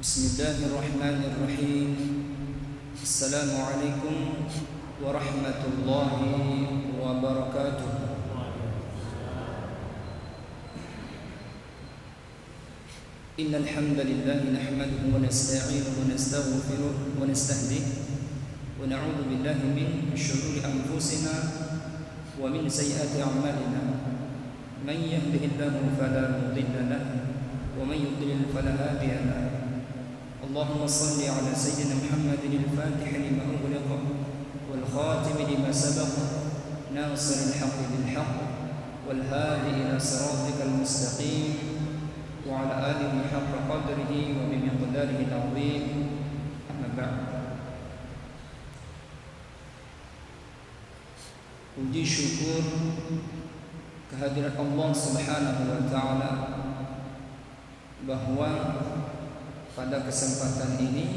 Bismillahirrahmanirrahim. Assalamualaikum warahmatullahi wabarakatuh. Innal hamdalillah nahmaduhu wa nasta'inuhu wa nastaghfiruh wa nastahdihi wa na'udzu billahi min shururi anfusina wa min sayyiati a'malina. Man yahdihillahu fala mudilla lahu wa man yudlil fala hadiya lahu. اللهم صل على سيدنا محمد الفاتح لما أغلق والخاتم لما سبق ناصر الحق بالحق والهادي إلى صراطك المستقيم وعلى آله حق قدره وبمقداره العظيم. أما بعد. Puji syukur kehadirat Allah Subhanahu wa taala bahwa pada kesempatan ini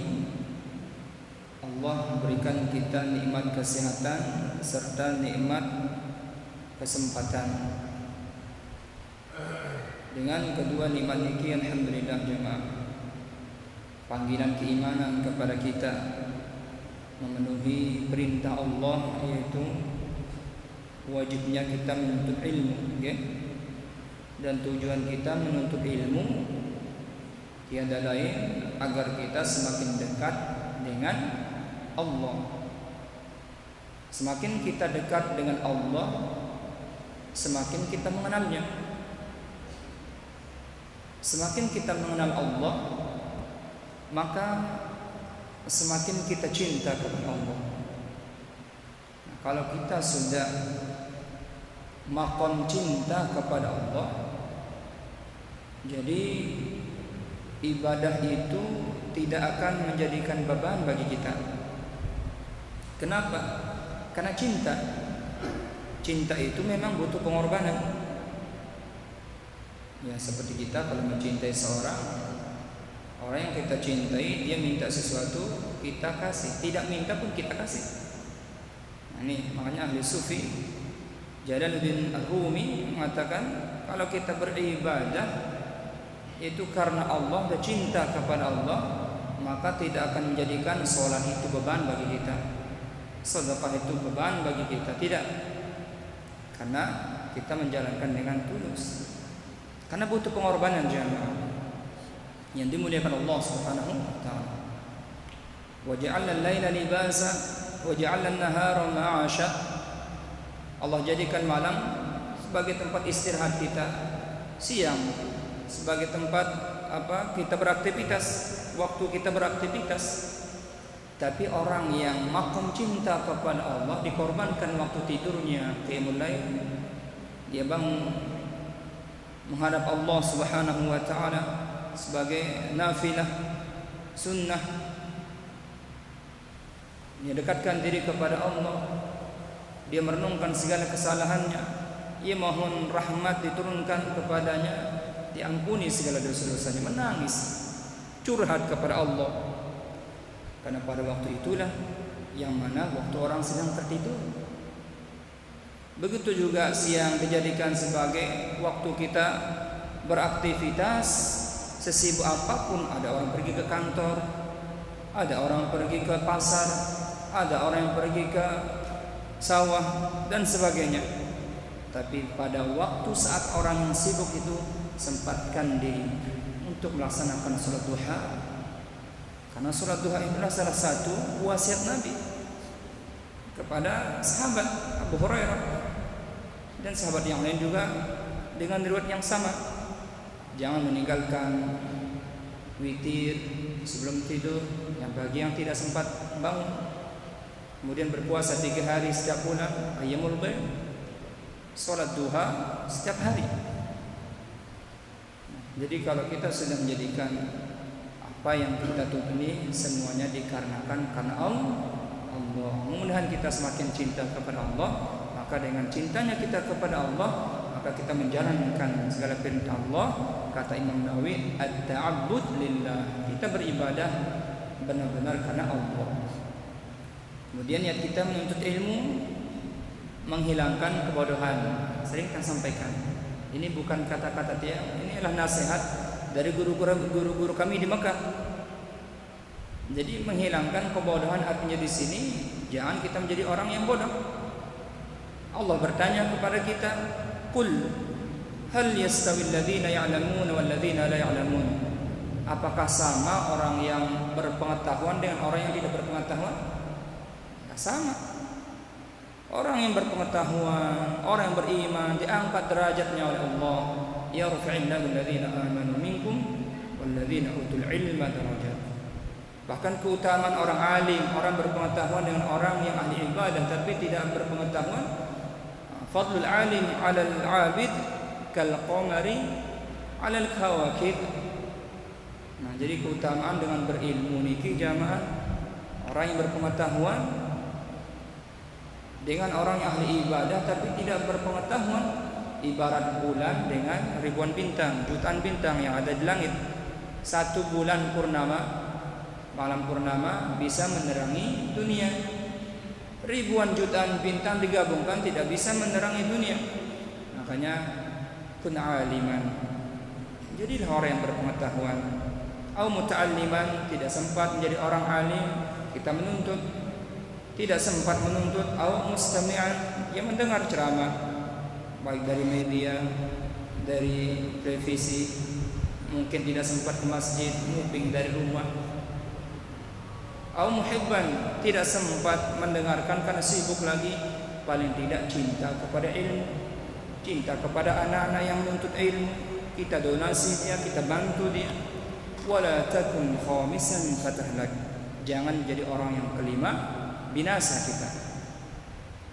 Allah berikan kita nikmat kesehatan serta nikmat kesempatan. Dengan kedua nikmat ini alhamdulillah jemaah, panggilan keimanan kepada kita memenuhi perintah Allah, yaitu wajibnya kita menuntut ilmu, okay? Dan tujuan kita menuntut ilmu tiada lain agar kita semakin dekat dengan Allah. Semakin kita dekat dengan Allah, semakin kita mengenalnya. Semakin kita mengenal Allah, maka semakin kita cinta kepada Allah. Nah, kalau kita sudah maqam cinta kepada Allah, jadi ibadah itu tidak akan menjadikan beban bagi kita. Kenapa? Karena cinta. Cinta itu memang butuh pengorbanan. Ya, seperti kita kalau mencintai seorang, orang yang kita cintai, dia minta sesuatu, kita kasih. Tidak minta pun kita kasih. Nah, ini makanya ahli sufi Jalaluddin Ar-Rumi mengatakan, kalau kita beribadah itu karena Allah dan cinta kepada Allah, maka tidak akan menjadikan sholat itu beban bagi kita, sedekah itu beban bagi kita, tidak. Karena kita menjalankan dengan tulus, karena butuh pengorbanan jemaah yang dimuliakan Allah Subhanahu wa taala. Wa ja'alna al-laila libasa wa ja'alna an-nahara ma'asha. Allah jadikan malam sebagai tempat istirahat kita, siang sebagai tempat kita beraktivitas, waktu kita beraktivitas. Tapi orang yang maqam cinta kepada Allah dikorbankan waktu tidurnya, qiyamul lail, dia bangun menghadap Allah Subhanahu wa taala sebagai nafilah sunnah. Dia dekatkan diri kepada Allah, dia merenungkan segala kesalahannya, ia mohon rahmat diturunkan kepadanya, diampuni segala dosa-dosanya, menangis, curhat kepada Allah. Karena pada waktu itulah yang mana waktu orang sedang tertidur. Begitu juga siang dijadikan sebagai waktu kita beraktivitas sesibuk apapun. Ada orang pergi ke kantor, ada orang pergi ke pasar, ada orang yang pergi ke sawah dan sebagainya. Tapi pada waktu saat orang yang sibuk itu, sempatkan diri untuk melaksanakan salat duha. Karena salat duha itulah salah satu wasiat Nabi kepada sahabat Abu Hurairah dan sahabat yang lain juga dengan riwayat yang sama. Jangan meninggalkan witir sebelum tidur, yang bagi yang tidak sempat bangun. Kemudian berpuasa 3 hari setiap bulan, ayyamul bayd, salat duha setiap hari. Jadi kalau kita sudah menjadikan apa yang kita tuntuti semuanya dikarenakan karena Allah, mudah-mudahan kita semakin cinta kepada Allah. Maka dengan cintanya kita kepada Allah, maka kita menjalankan segala perintah Allah. Kata Imam Nawawi, at-ta'abbud lillah, kita beribadah benar-benar karena Allah. Kemudian niat kita menuntut ilmu, menghilangkan kebodohan. Sering kan sampaikan, ini bukan kata-kata dia, ini adalah nasihat dari guru-guru kami di Mekah. Jadi menghilangkan kebodohan artinya di sini jangan kita menjadi orang yang bodoh. Allah bertanya kepada kita, "Qul hal yastawi alladziina ya'lamuuna wal ladziina la ya'lamuun?" Apakah sama orang yang berpengetahuan dengan orang yang tidak berpengetahuan? Tidak sama. Orang yang berpengetahuan, orang yang beriman diangkat derajatnya oleh Allah. Yarfa'illahu alladziina aamanu minkum wal ladziina utul 'ilma darajat. Bahkan keutamaan orang alim, orang berpengetahuan dengan orang yang ahli ibadah tapi tidak berpengetahuan. Fadlul alim 'alal 'abid kal qamari 'alal kawakib. Nah, jadi keutamaan dengan berilmu niki jamaah, orang yang berpengetahuan dengan orang yang ahli ibadah tapi tidak berpengetahuan, ibarat bulan dengan ribuan bintang, jutaan bintang yang ada di langit. Satu bulan purnama, malam purnama bisa menerangi dunia. Ribuan jutaan bintang digabungkan tidak bisa menerangi dunia. Makanya kun aliman, jadilah orang yang berpengetahuan. Au muta'alliman, tidak sempat menjadi orang alim, kita menuntut. Tidak sempat menuntut. Au mustami'an, yang mendengar ceramah baik dari media, dari televisi, mungkin tidak sempat ke masjid, nguping dari rumah. Au muhibban, tidak sempat mendengarkan karena sibuk lagi, paling tidak cinta kepada ilmu, cinta kepada anak-anak yang menuntut ilmu, kita donasi dia, kita bantu dia. Wala takun khamisan fatahlak, jangan jadi orang yang kelima, binasa kita.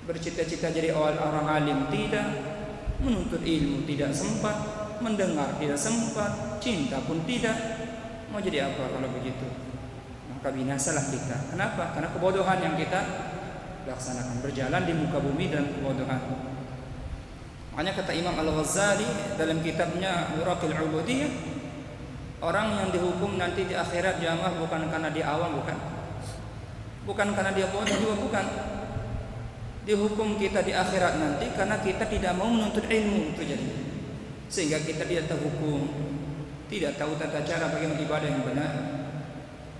Bercita-cita jadi orang alim tidak, menuntut ilmu tidak sempat, mendengar tidak sempat, cinta pun tidak. Mau jadi apa kalau begitu? Maka binasalah kita. Kenapa? Karena kebodohan yang kita laksanakan, berjalan di muka bumi dalam kebodohan. Makanya kata Imam Al-Ghazali dalam kitabnya Nuraqil Ubudiyah, orang yang dihukum nanti di akhirat jamaah bukan karena dia awam, bukan karena dia bodoh juga, bukan. Dihukum kita di akhirat nanti karena kita tidak mau menuntut ilmu itu jadi. Sehingga kita tidak terhukum, tidak tahu tata cara bagaimana ibadah yang benar.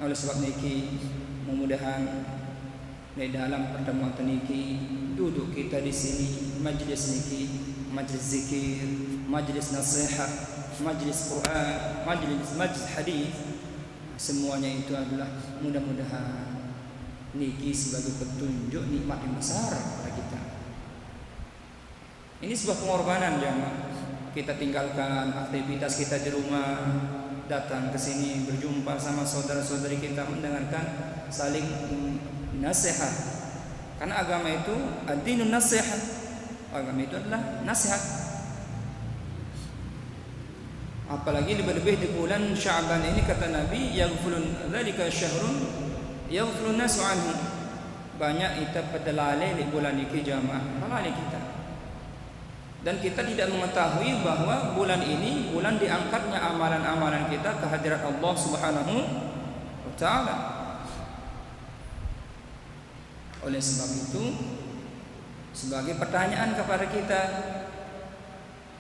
Oleh sebab niki mudah-mudahan di dalam pertemuan niki duduk kita di sini majlis niki, majlis zikir, majlis nasihat, majlis Quran, majlis hadis, semuanya itu adalah mudah-mudahan niki sebagai petunjuk nikmat yang besar pada kita. Ini sebuah pengorbanan jemaah. Kita tinggalkan aktivitas kita di rumah, datang ke sini berjumpa sama saudara-saudari kita, mendengarkan saling nasihat. Karena agama itu ad-dinun nasihat. Agama itu adalah nasihat. Apalagi lebih-lebih di bulan Sya'ban ini kata Nabi, yaghfulun dzalika syahrun yaghfulun nasu anhu. Banyak kita pedalale di bulan ini jamaah, lalai kita. Dan kita tidak mengetahui bahwa bulan ini bulan diangkatnya amalan-amalan kita ke hadirat Allah Subhanahu wa taala. Oleh sebab itu, sebagai pertanyaan kepada kita,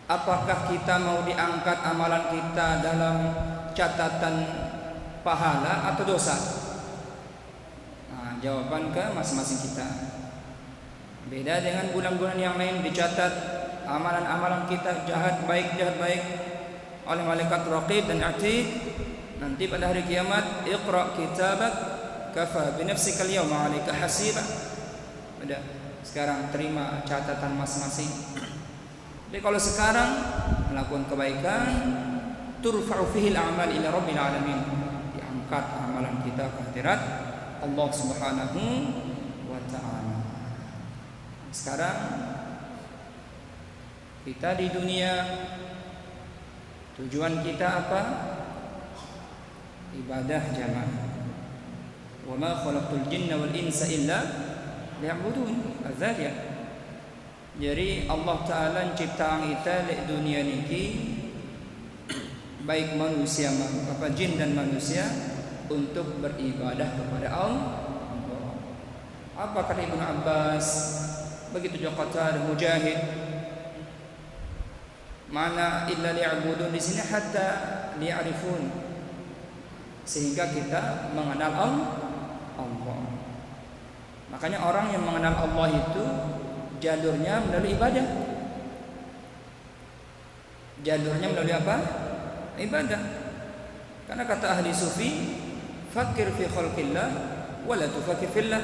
apakah kita mau diangkat amalan kita dalam catatan pahala atau dosa? Nah, jawaban ke masing-masing kita. Beda dengan bulan-bulan yang lain dicatat amalan-amalan kita jahat baik oleh malaikat raqib dan atid. Nanti pada hari kiamat, iqra kitabak kafa bi nafsika al-yawma 'alaika hasiba. Udah, sekarang terima catatan masing-masing. Jadi kalau sekarang melakukan kebaikan, turfa'u fihi al-a'mal ila rabbil alamin, diangkat amalan kita ke hadirat Allah Subhanahu wa taala. Sekarang kita di dunia, tujuan kita apa? Ibadah jamaah. Wa ma khalaqtul jinna wal insa illa liya'budun. Az-Zariyat. Jadi Allah Taala menciptakan kita di dunia niki, baik manusia, jin dan manusia, untuk beribadah kepada Allah. Apa kata Ibnu Abbas? Begitu juga kata Mujahid. Mana illa liya'budun di sini hatta liya'rifun. sehingga kita mengenal Allah. Makanya orang yang mengenal Allah itu jalurnya melalui ibadah. Jalurnya melalui apa? Ibadah. Karena kata ahli sufi, fakir fi khalqillah wa la tufakir fillah.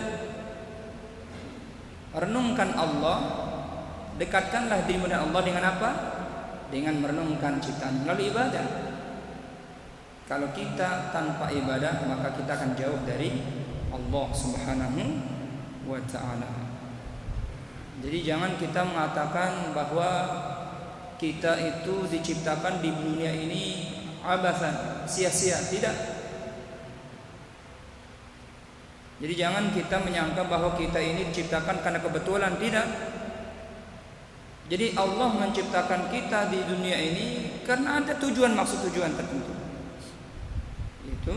Renungkan Allah, dekatkanlah dirimu dengan Allah dengan apa? Dengan merenungkan ciptaan melalui ibadah. Kalau kita tanpa ibadah, maka kita akan jauh dari Allah Subhanahu wa ta'ala. Jadi jangan kita mengatakan bahwa kita itu diciptakan di dunia ini abathan, sia-sia. Tidak. Jadi jangan kita menyangka bahwa kita ini diciptakan karena kebetulan. Tidak. Jadi Allah menciptakan kita di dunia ini karena ada tujuan, maksud tujuan tertentu, itu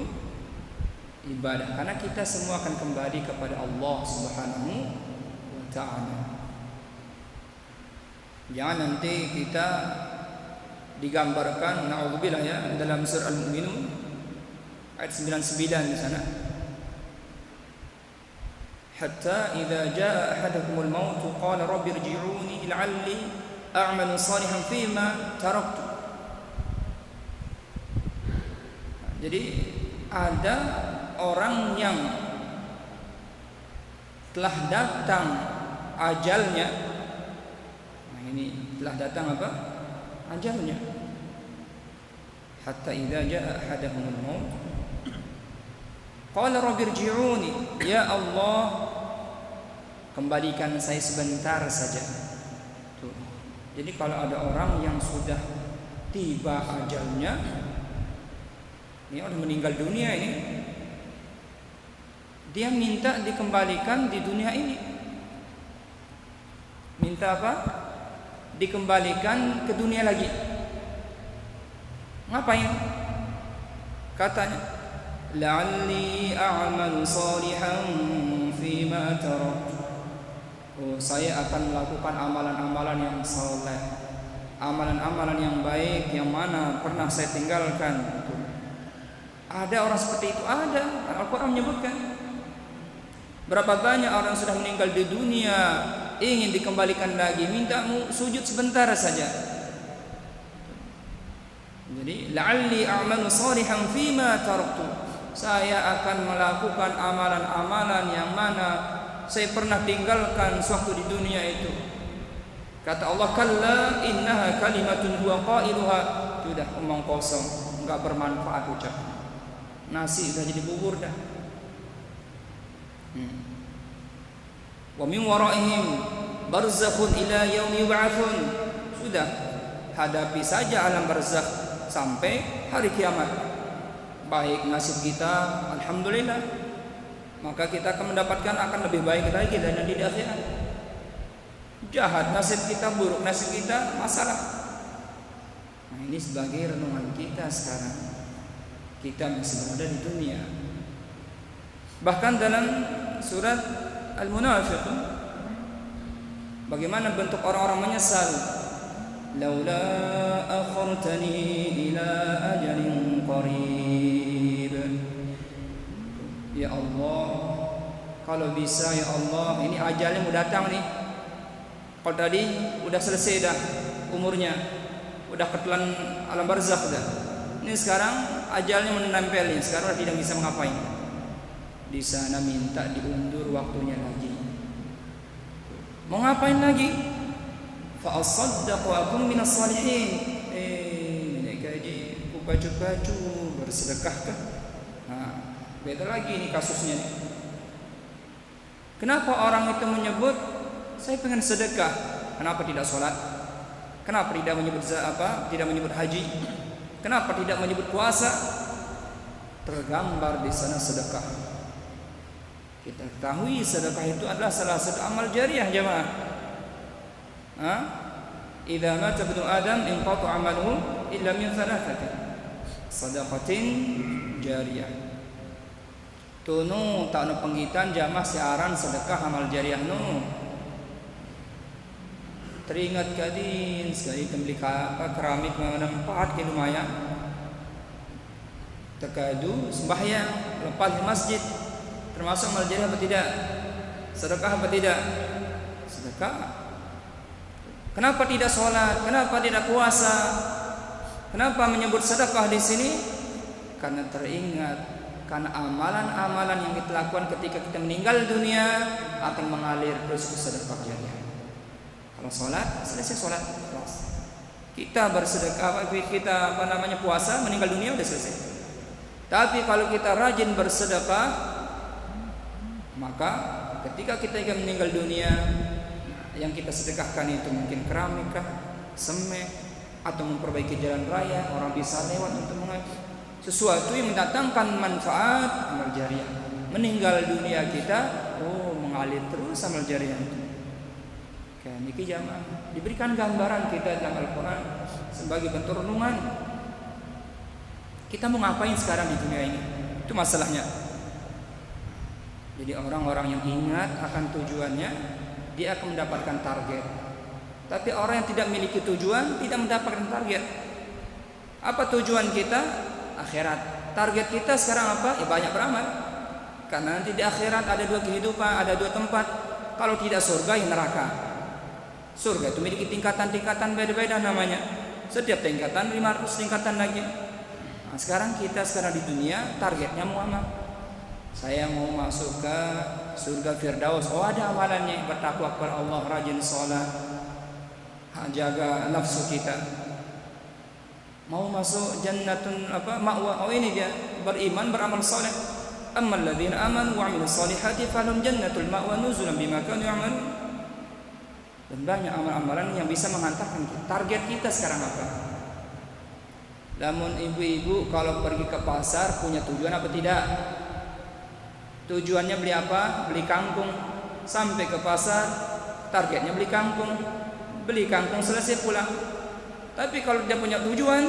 ibadah. Karena kita semua akan kembali kepada Allah Subhanahu wa ta'ala. Jangan nanti kita digambarkan, na'udzubillah ya, dalam surah Al-Mu'minun ayat 99 di sana. Hatta idza jaa ahadakumul maut qala rabbi irji'uni la'alli a'malu salihan fima taraktu. Jadi ada orang yang telah datang ajalnya. Nah, ini telah datang apa? Ajalnya. Hatta idza jaa ahadakumul maut qala rabbi irji'uni, ya Allah, kembalikan saya sebentar saja. Tuh. Jadi kalau ada orang yang sudah tiba ajalnya, ini orang meninggal dunia ini, dia minta dikembalikan di dunia ini. Minta apa? Dikembalikan ke dunia lagi. Ngapain? Katanya, la'alli a'malu salihan fima taraktu. Oh, saya akan melakukan amalan-amalan yang saleh, amalan-amalan yang baik yang mana pernah saya tinggalkan. Ada orang seperti itu, ada. Al-Quran menyebutkan. Berapa banyak orang sudah meninggal di dunia, ingin dikembalikan lagi, minta sujud sebentar saja. Jadi la'alli a'malu salihan fima taraktu, saya akan melakukan amalan-amalan yang mana saya pernah tinggalkan sewaktu di dunia itu. Kata Allah, kalla innaha kalimatun huwa qailuha. Sudah omong kosong, enggak bermanfaat ucap. Nasi sudah jadi bubur dah. Wa min waraihim barzakhun ila yaumi yub'atsun. Sudah, hadapi saja alam barzakh sampai hari kiamat. Baik nasib kita, alhamdulillah, maka kita akan mendapatkan akan lebih baik lagi dari di akhirat. Jahat nasib kita, buruk nasib kita, masalah. Nah, ini sebagai renungan kita sekarang. Kita masih berada di dunia. Bahkan dalam surat Al-Munafiqun, bagaimana bentuk orang-orang menyesal. Laula akhartani ila ajalin qarib. Ya Allah, kalau bisa ya Allah, ini ajalnya mau datang nih. Kalau tadi udah selesai dah umurnya, udah ketelan alam barzakh dah. Ini sekarang ajalnya menempel nih, sekarang tidak bisa mengapain. Di sana minta diundur waktunya lagi. Mau ngapain lagi? Fa asaddaq wa akum minas salihin. Naik gaji, baju bersedekahkah? Nah, beda lagi ini kasusnya nih. Kenapa orang itu menyebut saya pengen sedekah? Kenapa tidak sholat? Kenapa tidak menyebut tidak menyebut haji? Kenapa tidak menyebut puasa? Tergambar di sana sedekah. Kita ketahui sedekah itu adalah salah satu amal jariah, jemaah. Idza mata ibnu Adam inqata 'amaluhu illa min thalathatin. Shadaqatin jariyah. Tunu tak no penggitan jamaah siaran sedekah amal jariah nu. Teringat kadin sekali beli keramik mana 4 lumayan. Tekadu sembahyang, lepas di masjid, termasuk amal jariah apa tidak? Sedekah apa tidak? Sedekah. Kenapa tidak sholat? Kenapa tidak puasa? Kenapa menyebut sedekah di sini? Karena teringat, karena amalan-amalan yang kita lakukan ketika kita meninggal dunia akan mengalir terus ke sedekah jariah. Kalau sholat, selesai sholat, kita bersedekah, kita puasa, meninggal dunia udah selesai. Tapi kalau kita rajin bersedekah, maka ketika kita akan meninggal dunia, yang kita sedekahkan itu mungkin keramik kah, semen, atau memperbaiki jalan raya, orang bisa lewat untuk mengaji, sesuatu yang mendatangkan manfaat amal jariah. Meninggal dunia kita, mengalir terus amal jariah itu. Kan iki jamaah diberikan gambaran kita dalam Al-Quran sebagai bentuk renungan. Kita mau ngapain sekarang di dunia ini? Itu masalahnya. Jadi orang-orang yang ingat akan tujuannya, dia akan mendapatkan target. Tapi orang yang tidak memiliki tujuan tidak mendapatkan target. Apa tujuan kita? Akhirat. Target kita sekarang apa? Ya banyak beramal. Karena nanti di akhirat ada dua kehidupan, ada dua tempat. Kalau tidak surga, ya neraka. Surga itu memiliki tingkatan-tingkatan beda-beda namanya. Setiap tingkatan 500 tingkatan lagi. Nah, sekarang kita di dunia targetnya mau apa? Saya mau masuk ke surga Firdaus. Ada amalannya, bertakwa kepada Allah, rajin sholat, jaga nafsu kita. Mau masuk jannatun ma'wa. Ini dia, beriman, beramal saleh. Ammal ladzina amanu wa 'amilus solihati falahum jannatul ma'wa nuzulan bima kanu ya'malun. Dan banyak amal-amalan yang bisa menghantarkan kita. Target kita sekarang apa? Namun ibu-ibu kalau pergi ke pasar punya tujuan apa tidak? Tujuannya beli apa? Beli kangkung. Sampai ke pasar targetnya beli kangkung. Beli kangkung selesai pulang. Tapi kalau dia punya tujuan,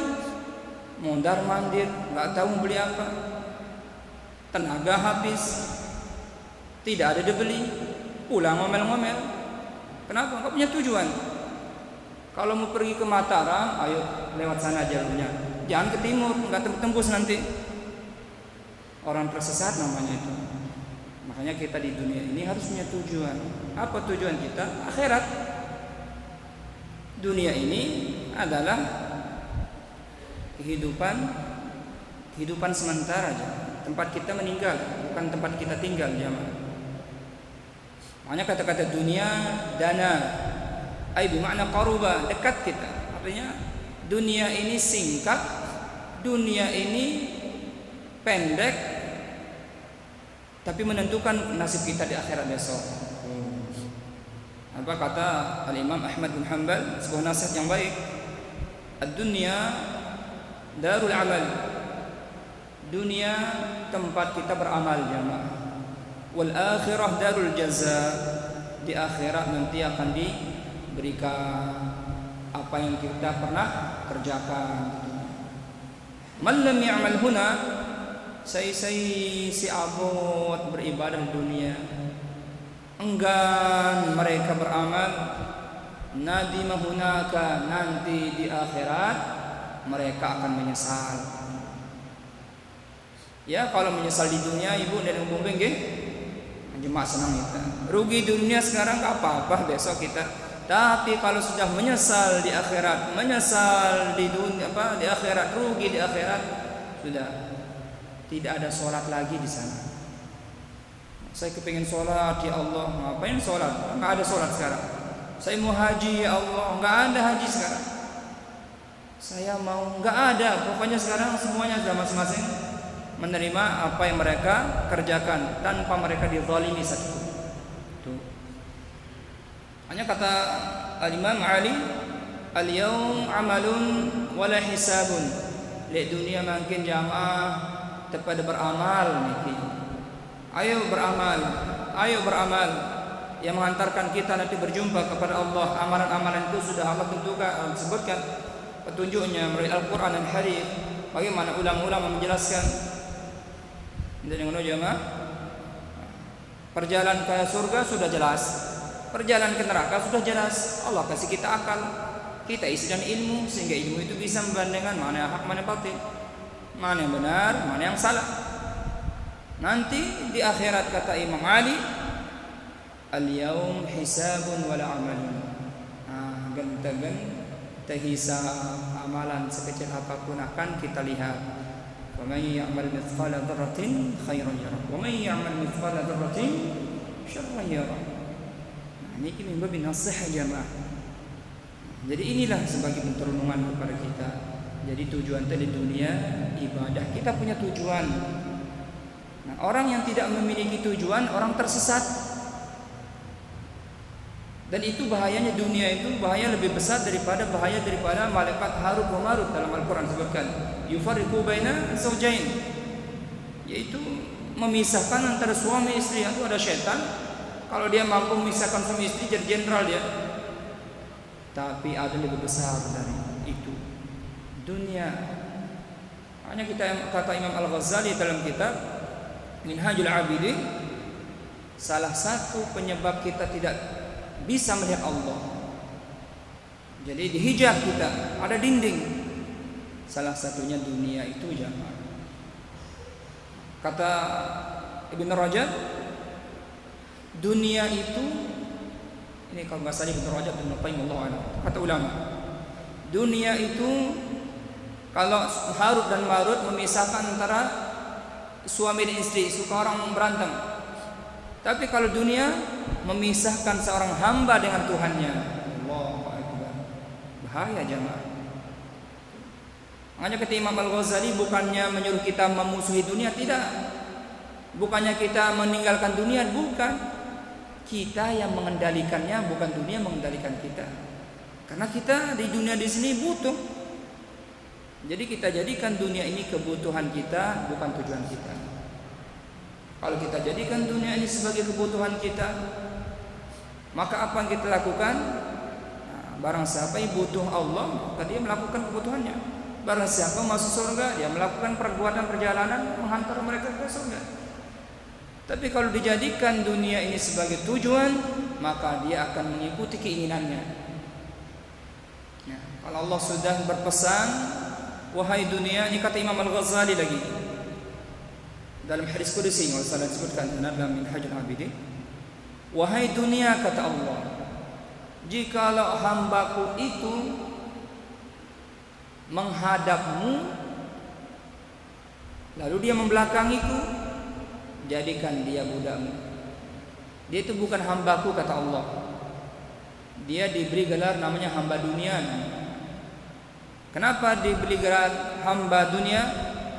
mondar mandir, nggak tahu beli apa, tenaga habis, tidak ada dibeli, pulang ngomel-ngomel. Kenapa? Nggak punya tujuan. Kalau mau pergi ke Mataram, ayo lewat sana jalurnya. Jangan ke timur, nggak tembus nanti. Orang tersesat namanya itu. Makanya kita di dunia ini harus punya tujuan. Apa tujuan kita? Akhirat. Dunia ini adalah kehidupan sementara aja. Tempat kita meninggal, bukan tempat kita tinggal, jemaah. Makanya kata-kata dunia dana, ai bermakna qaruba, dekat kita. Artinya dunia ini singkat, dunia ini pendek, tapi menentukan nasib kita di akhirat besok. Apa kata Al-Imam Ahmad bin Hanbal, sebuah nasihat yang baik, ad-dunya darul amal. Dunia tempat kita beramal, jemaah. Wal akhirah darul jaza. Di akhirat nanti akan diberikan apa yang kita pernah kerjakan. Man lam ya'mal huna, si abot beribadah di dunia, enggan mereka beramal, nadima hunaka, nanti di akhirat mereka akan menyesal. Ya, kalau menyesal di dunia, ibu dan ibu nggih, jemaah senang kita. Rugi dunia sekarang enggak apa-apa, besok kita. Tapi kalau sudah menyesal di akhirat, menyesal di dunia di akhirat, rugi di akhirat, sudah tidak ada sholat lagi di sana. Saya kepingin sholat, ya Allah, ngapain sholat? Enggak ada sholat sekarang. Saya mau haji, ya Allah, enggak ada haji sekarang. Saya mau, enggak ada. Pokoknya sekarang semuanya sudah masing-masing menerima apa yang mereka kerjakan tanpa mereka dizalimi satu. Tuh. Hanya kata Al-Imam Ali, al-yaum amalun wala hisabun. Di dunia makin jamaah tepada beramal niki. Ayo beramal yang mengantarkan kita nanti berjumpa kepada Allah. Amalan-amalan itu sudah Allah tentukan, sebutkan petunjuknya melalui Al-Quran dan Hadis. Bagaimana ulama-ulama menjelaskan. Dengan jemaah, perjalanan ke surga sudah jelas, perjalanan ke neraka sudah jelas. Allah kasih kita akal, kita isi dengan ilmu, sehingga ilmu itu bisa membandingkan mana hak mana batil. mana yang benar, mana yang salah. Nanti di akhirat kata Imam Ali, al-yaum hisabun wala amalun. Gentagan terhisab, amalan sekecil apapun akan kita lihat. Wa may ya'mal mithqala dzarratin khairan yarah, wa may ya'mal mithqala dzarratin syarran yarah. Ini mimba bin nasihat jamaah. Jadi inilah sebagai pertolongan kepada kita. Jadi tujuan tadi dunia ibadah, kita punya tujuan. Nah, orang yang tidak memiliki tujuan, orang tersesat. Dan itu bahayanya dunia itu, bahaya lebih besar daripada malaikat Harut wa Marut dalam Al-Qur'an sebutkan. Yufarriqu baina zawjain. Yaitu memisahkan antara suami istri. Itu ada setan. Kalau dia mampu memisahkan suami istri jadi jenderal dia. Tapi ada lebih besar dari itu. Dunia. Hanya kita kata Imam Al-Ghazali dalam kitab Minhajul Abidin, salah satu penyebab kita tidak bisa melihat Allah. Jadi dihijab kita, ada dinding. Salah satunya dunia itu jamaah. Kata Ibn Rajab, dunia itu, ini kalau nggak salah Ibn Rajab dan Allah, kata ulama, dunia itu kalau Harut dan Marut memisahkan antara suami dan istri, suka orang berantem. Tapi kalau dunia memisahkan seorang hamba dengan Tuhannya, Allahu Akbar, bahaya jamaah. Makanya kata Imam Al-Ghazali, bukannya menyuruh kita memusuhi dunia, tidak. Bukannya kita meninggalkan dunia, bukan. Kita yang mengendalikannya, bukan dunia mengendalikan kita. Karena kita di dunia di sini butuh. Jadi kita jadikan dunia ini kebutuhan kita, bukan tujuan kita. Kalau kita jadikan dunia ini sebagai kebutuhan kita, maka apa yang kita lakukan? Barang siapa yang butuh Allah, maka dia melakukan kebutuhannya. Barang siapa masuk surga, dia melakukan perbuatan perjalanan menghantar mereka ke surga. Tapi kalau dijadikan dunia ini sebagai tujuan, maka dia akan mengikuti keinginannya. Ya, kalau Allah sudah berpesan, wahai dunia, ini kata Imam Al-Ghazali lagi dalam hadis qudsi yang saya sebutkan dalam Minhajul Abidin, wahai dunia, kata Allah, jikalau hambaku itu menghadapmu lalu dia membelakangiku, jadikan dia budakmu. Dia itu bukan hambaku, kata Allah. Dia diberi gelar namanya hamba dunia. Kenapa diberi gelar hamba dunia?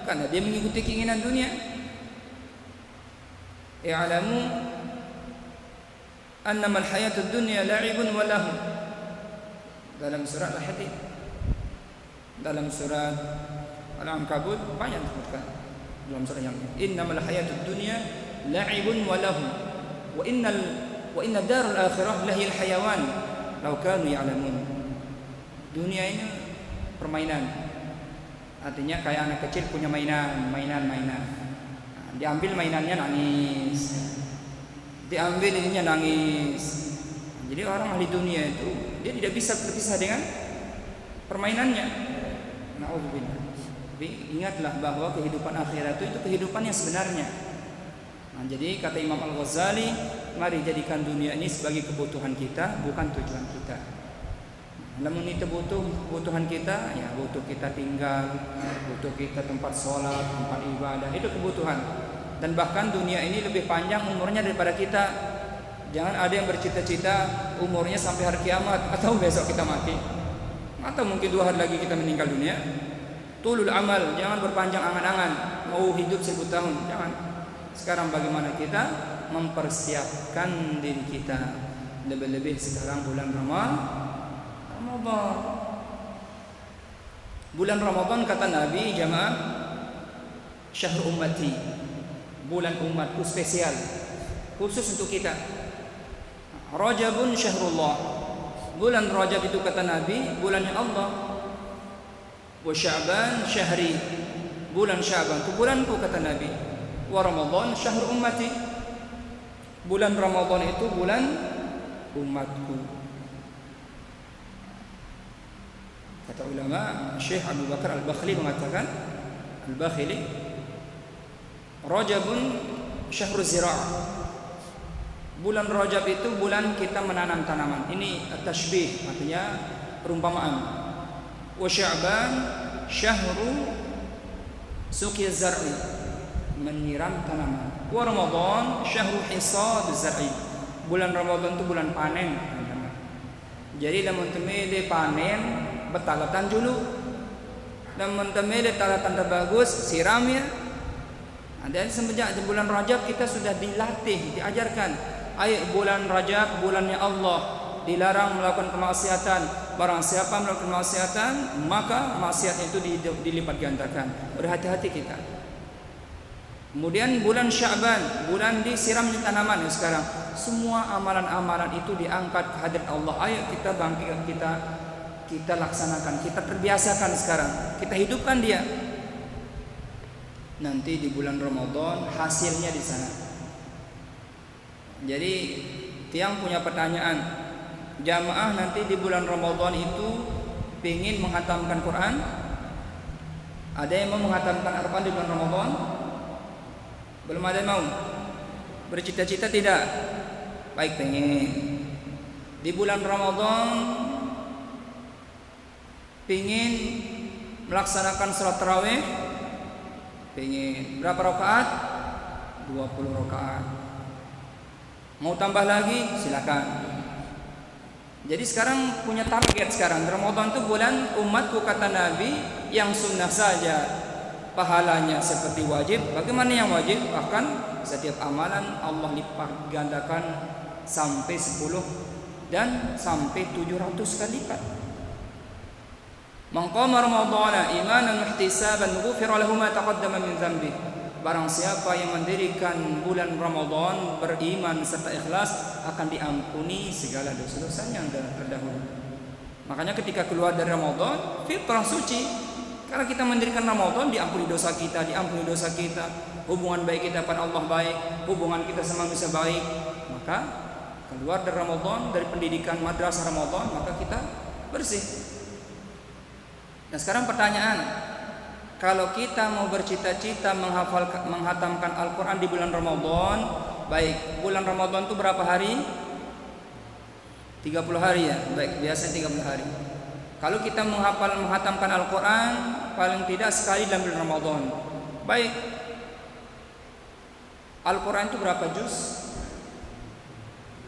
Karena dia mengikuti keinginan dunia. I'lamu annama al-hayatud dunya la'ibun wa lahu. Dalam surat Al-Hadid, dalam surat Al-Ankabut banyak disebutkan dalam surat yang ini. Innamal hayatud dunya la'ibun wa lahu wa inna darul akhirah lahil hayawan law kanu ya'lamun. Dunia ini permainan. Artinya kayak anak kecil punya mainan. Diambil mainannya nangis, diambil ininya nangis. Jadi orang ahli dunia itu dia tidak bisa berpisah dengan permainannya. Na'udzubillah. Tapi ingatlah bahwa kehidupan akhirat itu kehidupan yang sebenarnya. Nah, jadi kata Imam Al-Ghazali, mari jadikan dunia ini sebagai kebutuhan kita, bukan tujuan kita. Namun itu butuh kebutuhan kita, ya butuh kita tinggal, butuh kita tempat sholat, tempat ibadah, itu kebutuhan. Dan bahkan dunia ini lebih panjang umurnya daripada kita. Jangan ada yang bercita-cita umurnya sampai hari kiamat atau besok kita mati, atau mungkin 2 hari lagi kita meninggal dunia. Tulul amal, jangan berpanjang angan-angan mau hidup 1000 tahun, jangan. Sekarang bagaimana kita mempersiapkan diri kita, lebih-lebih sekarang bulan Ramadan. Bulan Ramadan kata Nabi jamaah, syahr ummati, bulan umatku spesial, khusus untuk kita. Rajabun syahrullah, bulan Rajab itu kata Nabi bulannya Allah. Wa Sya'ban syahri, bulan Sya'ban itu bulanku kata Nabi. Wa Ramadan syahr ummati, bulan Ramadan itu bulan umatku. Kata ulama, Syekh Abu Bakar Al-Bakhli mengatakan, Al-Bakhili, Rajabun syahruz zira'ah. Bulan Rajab itu bulan kita menanam tanaman. Ini tashbih, artinya perumpamaan. Wa Sya'ban syahru suqiz zar'i, menyiram tanaman. Wa Ramadan syahru hisaduz zar'i, bulan Ramadan itu bulan panen. Jadi lamun temele panen betalatan dulu. Lamun temele talatan bagus siram ya. Dan semenjak bulan Rajab kita sudah dilatih, diajarkan. Ayo bulan Rajab bulannya Allah, dilarang melakukan kemaksiatan. Barang siapa melakukan kemaksiatan, maka maksiat itu dilipat gandakan. Berhati-hati kita. Kemudian bulan Sya'ban, bulan disiramnya tanaman ya sekarang. Semua amalan-amalan itu diangkat ke hadirat Allah. Ayo kita bangkit, kita laksanakan, kita terbiasakan sekarang. Kita hidupkan dia. Nanti di bulan Ramadan hasilnya di sana. Jadi tiang punya pertanyaan, jamaah nanti di bulan Ramadan itu ingin menghatamkan Quran? Ada yang mau menghatamkan Al-Quran di bulan Ramadan? Belum ada yang mau? Bercita-cita tidak? Baik, pengen. Di bulan Ramadan ingin melaksanakan salat tarawih? Pengen. Berapa rakaat? 20 rakaat. Mau tambah lagi? Silakan. Jadi sekarang punya target sekarang. Ramadan itu bulan umatku kata Nabi yang sunnah saja pahalanya seperti wajib. Bagaimana yang wajib? Bahkan setiap amalan Allah lipat gandakan sampai 10 dan sampai 700 kali lipat. Man qama ramadhana imanan ihtisaban ghufira lahu ma taqaddama min dhanbi. Barang siapa yang mendirikan bulan Ramadan beriman serta ikhlas akan diampuni segala dosa-dosanya yang terdahulu. Makanya ketika keluar dari Ramadan fitrah suci. Karena kita mendirikan Ramadan diampuni dosa kita, hubungan baik kita pada Allah baik, hubungan kita sama manusia baik. Maka keluar dari Ramadan, dari pendidikan madrasah Ramadan, maka kita bersih. Nah sekarang pertanyaan, kalau kita mau bercita-cita menghatamkan Al-Quran di bulan Ramadan, baik, bulan Ramadan itu berapa hari? 30 hari ya, baik, biasa 30 hari. Kalau kita menghatamkan Al-Quran, paling tidak sekali dalam bulan Ramadan. Baik, Al-Quran itu berapa juz?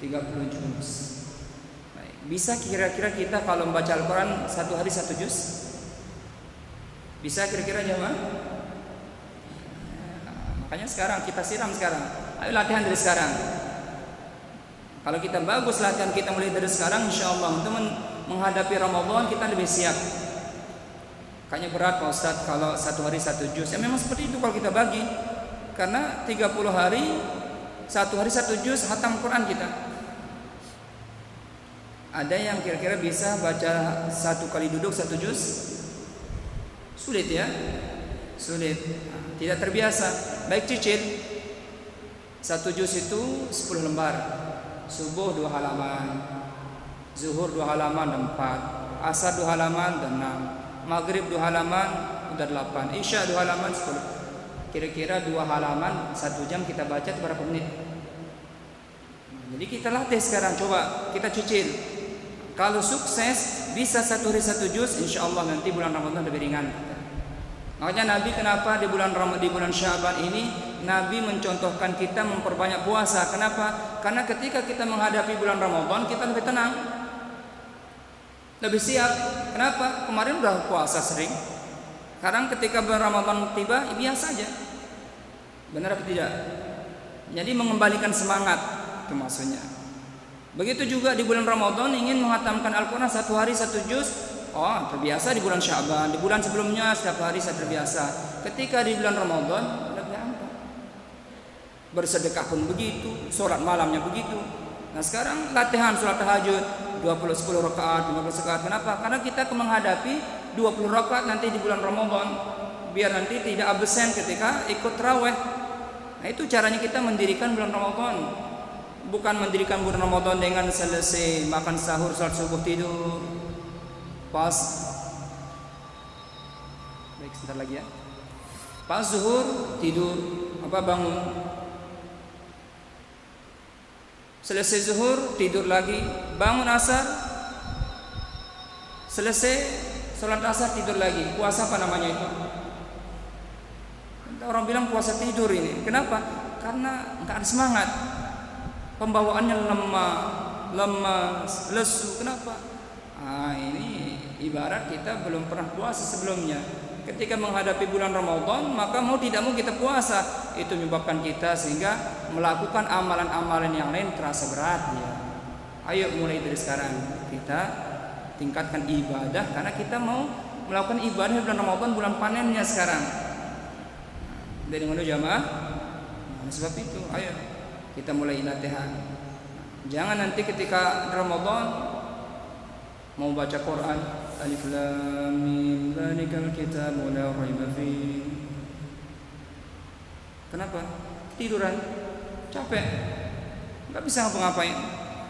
30 juz. Baik, bisa kira-kira kita kalau membaca Al-Quran satu hari satu juz? Bisa kira-kira jemaah? Makanya sekarang kita siram sekarang. Ayo latihan dari sekarang. Kalau kita bagus latihan kita mulai dari sekarang, insya Allah untuk menghadapi Ramadan kita lebih siap. Kayaknya berat Pak Ustadz kalau satu hari satu juz. Ya memang seperti itu kalau kita bagi. Karena 30 hari satu hari satu juz hatam Quran kita. Ada yang kira-kira bisa baca satu kali duduk satu juz? Sulit ya, sulit, tidak terbiasa. Baik cicil, satu juz itu 10 lembar. Subuh 2 halaman, zuhur 2 halaman dan 4, asar 2 halaman dan 6, maghrib 2 halaman udah 8, isya 2 halaman 10. Kira-kira 2 halaman 1 jam kita baca itu berapa menit? Jadi kita latih sekarang, coba kita cicil. Kalau sukses bisa satu hari satu juz, insya Allah nanti bulan Ramadan lebih ringan. Makanya Nabi kenapa di bulan Sya'ban ini Nabi mencontohkan kita memperbanyak puasa. Kenapa? Karena ketika kita menghadapi bulan Ramadan kita lebih tenang, lebih siap. Kenapa? Kemarin udah puasa sering. Sekarang ketika bulan Ramadan tiba, biasa saja. Benar atau tidak? Jadi mengembalikan semangat itu maksudnya. Begitu juga di bulan Ramadan ingin menghatamkan Al-Quran satu hari satu juz. Oh, terbiasa di bulan Sya'ban, di bulan sebelumnya setiap hari saya terbiasa. Ketika di bulan Ramadan lebih gampang. Bersedekah pun begitu, sholat malamnya begitu. Nah sekarang latihan sholat tahajud 10 rakaat, 15 rakaat. Kenapa? Karena kita menghadapi 20 rakaat nanti di bulan Ramadan. Biar nanti tidak absen ketika ikut tarawih. Nah itu caranya kita mendirikan bulan Ramadan. Bukan mendirikan bulan Ramadan dengan selesai makan sahur, salat subuh, tidur. Pas. Baik, sebentar lagi ya. Pas zuhur tidur, bangun. Selesai zuhur tidur lagi, bangun asar. Selesai sholat asar tidur lagi. Puasa apa namanya itu? Orang bilang puasa tidur ini. Kenapa? Karena nggak ada semangat. Pembawaannya lemah, lemas, lesu. Kenapa? Ini ibarat kita belum pernah puasa sebelumnya. Ketika menghadapi bulan Ramadan, maka mau tidak mau kita puasa. Itu menyebabkan kita sehingga melakukan amalan-amalan yang lain terasa berat ya. Ayo mulai dari sekarang kita tingkatkan ibadah, karena kita mau melakukan ibadah bulan Ramadan, bulan panennya sekarang. Dari mana jamaah? Sebab itu, ayo kita mulai latihan. Jangan nanti ketika Ramadan mau baca Quran, Alif Lam Mim Dzalikal Kitabu La Raiba Fiih. Kenapa? Tiduran, capek, nggak bisa ngapa-ngapain.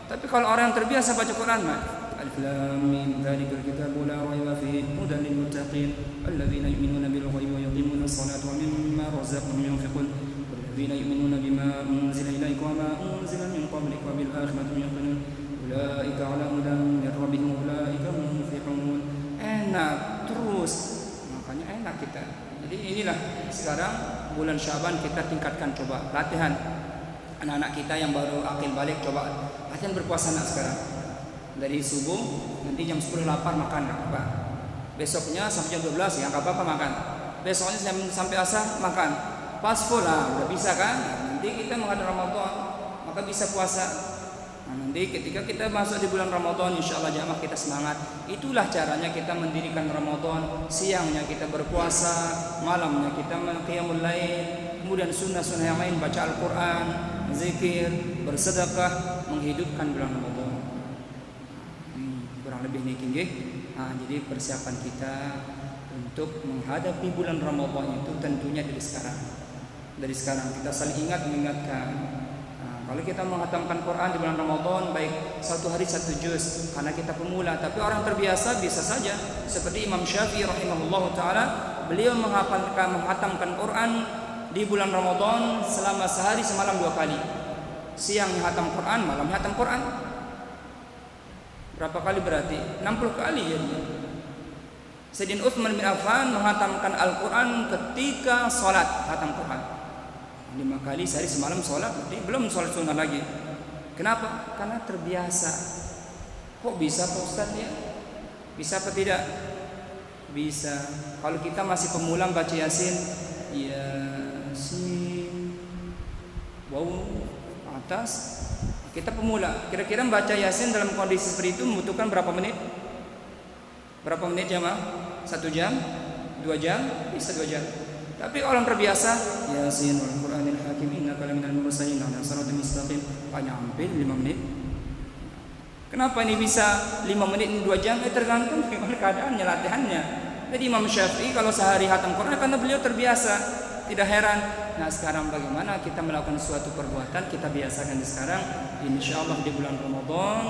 Tapi kalau orang yang terbiasa baca Quran mah, Alif Lam Mim Dzalikal Kitabu La Raiba Fiih Hudan lil Muttaqin alladzina yu'minuna bil ghaibi wa yuqimuna as-salata wa mimma razaqnahum yunfiqun walladzina yu'minuna bima unzila ilaika wa ma unzila min qablika wa bil akhirati hum yuqinun ulaika 'ala hudan min rabbihim ulaika hum muflihun. Enak terus, makanya enak kita. Jadi inilah sekarang bulan Syaban, kita tingkatkan, coba latihan anak-anak kita yang baru akil balik, coba latihan berpuasa nak sekarang. Dari subuh nanti jam 10 lapar makan enggak apa. Besoknya sampai jam 12 ya enggak apa-apa makan. Besoknya sampai asar makan. Pas full lah, udah bisa kan? Nanti kita menghadap Ramadan, maka bisa puasa. Nanti ketika kita masuk di bulan Ramadan, insyaallah jamaah kita semangat. Itulah caranya kita mendirikan Ramadan. Siangnya kita berpuasa, malamnya kita qiyamul lail, kemudian sunnah-sunnah yang lain, baca Al-Qur'an, zikir, bersedekah, menghidupkan bulan Ramadan. Kurang lebih niki nggih. Jadi persiapan kita untuk menghadapi bulan Ramadan itu tentunya dari sekarang. Dari sekarang kita saling mengingatkan. Kalau kita menghatamkan Quran di bulan Ramadan, baik satu hari satu juz, karena kita pemula. Tapi orang terbiasa bisa saja. Seperti Imam Syafi'i rahimahullah taala, beliau menghatamkan Quran di bulan Ramadan selama sehari semalam 2 kali. Siangnya hatam Quran, malamnya hatam Quran. Berapa kali berarti? 60 kali ya dia. Sayyidina Utsman bin Affan menghatamkan Al-Quran ketika sholat hatam Quran 5 kali sehari semalam sholat, berarti belum sholat sunnah lagi. Kenapa? Karena terbiasa. Kok bisa Pak Ustaz ya? Bisa apa tidak? Bisa. Kalau kita masih pemula baca Yasin, Yasin, wow, atas. Kita pemula, kira-kira membaca Yasin dalam kondisi seperti itu membutuhkan berapa menit? Berapa menit jamaah? 1 jam? 2 jam? Bisa 2 jam. Tapi orang terbiasa, Yasin wal Qur'anil Hakim innaka laminal mursalin ala siratal mustaqim, hanya hampir 5 menit. Kenapa ini bisa 5 menit 2 jam? Tergantung bagaimana keadaannya, latihannya. Jadi Imam Syafi'i kalau sehari hatam Quran karena beliau terbiasa. Tidak heran. Nah sekarang bagaimana kita melakukan suatu perbuatan, kita biasakan di sekarang. InsyaAllah di bulan Ramadan,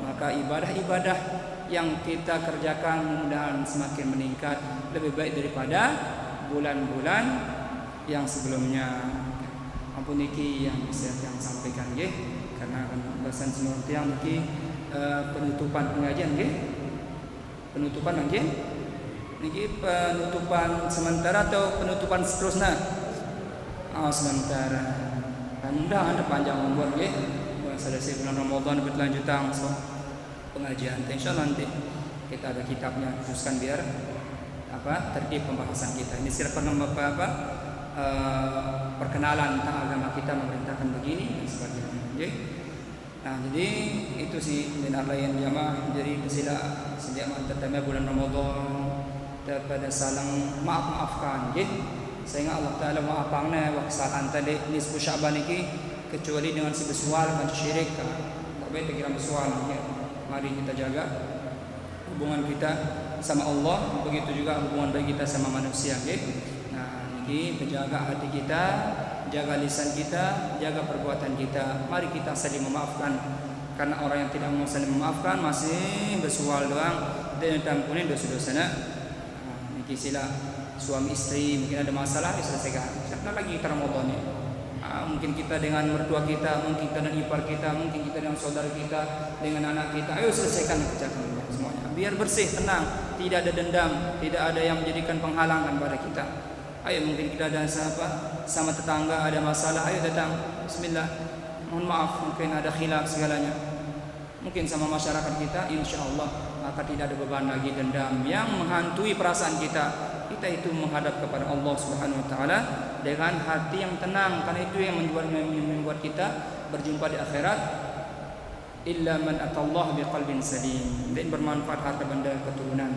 maka ibadah-ibadah yang kita kerjakan mudah-mudahan semakin meningkat, lebih baik daripada bulan-bulan yang sebelumnya. Ampun niki yang bisa yang sampaikan nggih, karena bahasan semua tiang niki penutupan pengajian nggih. Penutupan nggih. Niki penutupan sementara atau penutupan seterusnya? Sementara. Dan mudah ada panjang umur nggih. Selesai bulan Ramadan berlanjutan pengajian. Insyaallah nanti kita ada kitabnya khususkan biar tertib pembahasan kita. Ini silakan perkenalan tentang agama kita, memerintahkan begini dan sebagainya. Okay? Nah, jadi itu sih dan lain jamaah. Jadi sejak tertema bulan Ramadan daripada saling maafkan nggih. Sehingga Allah Taala maafangna wa kesalahan tadi nisfu Sya'ban iki kecuali dengan sebesual kan syirik kan. Tapi kita besual ya. Mari kita jaga hubungan kita sama Allah, begitu juga hubungan baik kita sama manusia nggih. Nah, ini menjaga hati kita, jaga lisan kita, jaga perbuatan kita. Mari kita saling memaafkan. Karena orang yang tidak mau saling memaafkan masih besual doang dan tampunin dosa-dosanya. Nah, niki sila suami istri mungkin ada masalah diselesaikan. Siapa lagi kita Ramadan ini? Mungkin kita dengan mertua kita, mungkin kita dengan ipar kita, mungkin kita dengan saudara kita, dengan anak kita. Ayo selesaikan kerjaan semuanya. Biar bersih, tenang, tidak ada dendam, tidak ada yang menjadikan penghalangan pada kita. Ayo mungkin kita ada sama tetangga ada masalah, ayo datang. Bismillah. Mohon maaf, mungkin ada khilaf segalanya. Mungkin sama masyarakat kita, insyaallah maka tidak ada beban lagi dendam yang menghantui perasaan kita. Kita itu menghadap kepada Allah Subhanahu wa taala dengan hati yang tenang, karena itu yang membuat kita berjumpa di akhirat. Illa man atallah biqalbin salim. Dan bermanfaat harta benda keturunan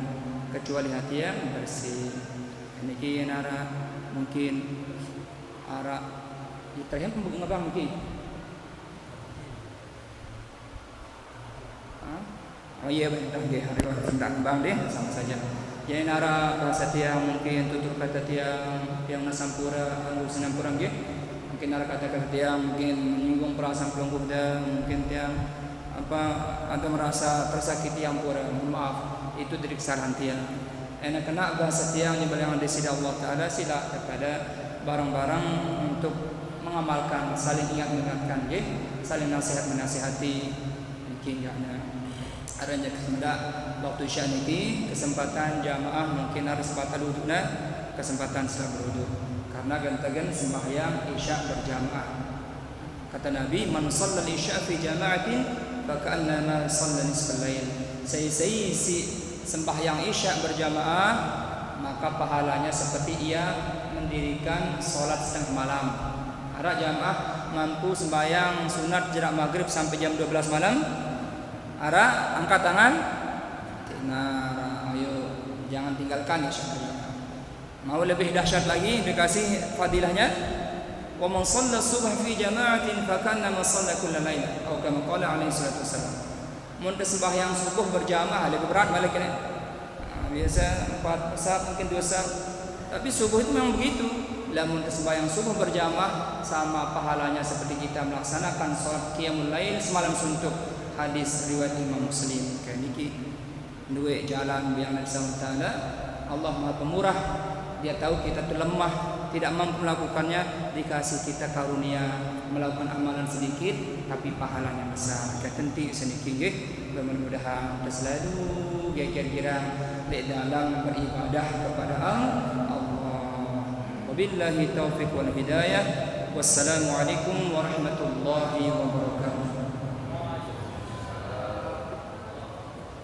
kecuali hati yang bersih. Niki nara mungkin ara ditanya pembunga bang mungkin. Oh iya benar deh, hari tentang bang deh sama saja. Jadi nara bahasa tiang mungkin tutur kata tiang yang nasampura anu sinampura nggih. Mungkin nara kata-kata tiang mungkin menyinggung perasaan pelungkup dan mungkin tiang atau merasa tersakiti yang pura. Maaf, itu dari kesalahan tiang. Enak kena bahasa tiang yang ada sida Allah Taala sila kepada barang-barang untuk mengamalkan, saling ingat mengingatkan nggih, saling nasihat menasihati mungkin ya. Aranya kehendak waktu isya niki kesempatan jamaah mungkin harus batal wuduna kesempatan setelah berwudu karena gantagan sembahyang isya berjamaah. Kata Nabi, man shalla isya fi jama'atin fa ka'annama shalla nisfal lail. Si sembahyang isya berjamaah maka pahalanya seperti ia mendirikan salat setengah malam. Ada jamaah mampu sembahyang sunat jarak maghrib sampai jam 12 malam. Ara angkat tangan. Nah, ayo jangan tinggalkan insyaallah. Mau lebih dahsyat lagi dikasih fadilahnya. Wa man shalla subha fi jama'atin fa kana ma shalla kull lail atau kama qala alaihi salatu wasallam. Mun sembahyang subuh berjamaah lebih berat malah kena. Biasa 4 saf mungkin 2 saf. Tapi subuh itu memang begitu. Lamun sembahyang subuh berjamaah sama pahalanya seperti kita melaksanakan salat qiyamul lail semalam suntuk. Hadis riwayat Imam Muslim. Kaniki dua jalan yang Allah Taala. Allah Maha Pemurah. Dia tahu kita itu lemah, tidak mampu melakukannya, dikasih kita karunia melakukan amalan sedikit tapi pahalanya besar. Ketentik sedikit nggih. Mudah-mudahan kita selalu kira-kira di dalam beribadah kepada Allah. Wabillahi taufiq wal hidayah. Wassalamualaikum warahmatullahi wabarakatuh.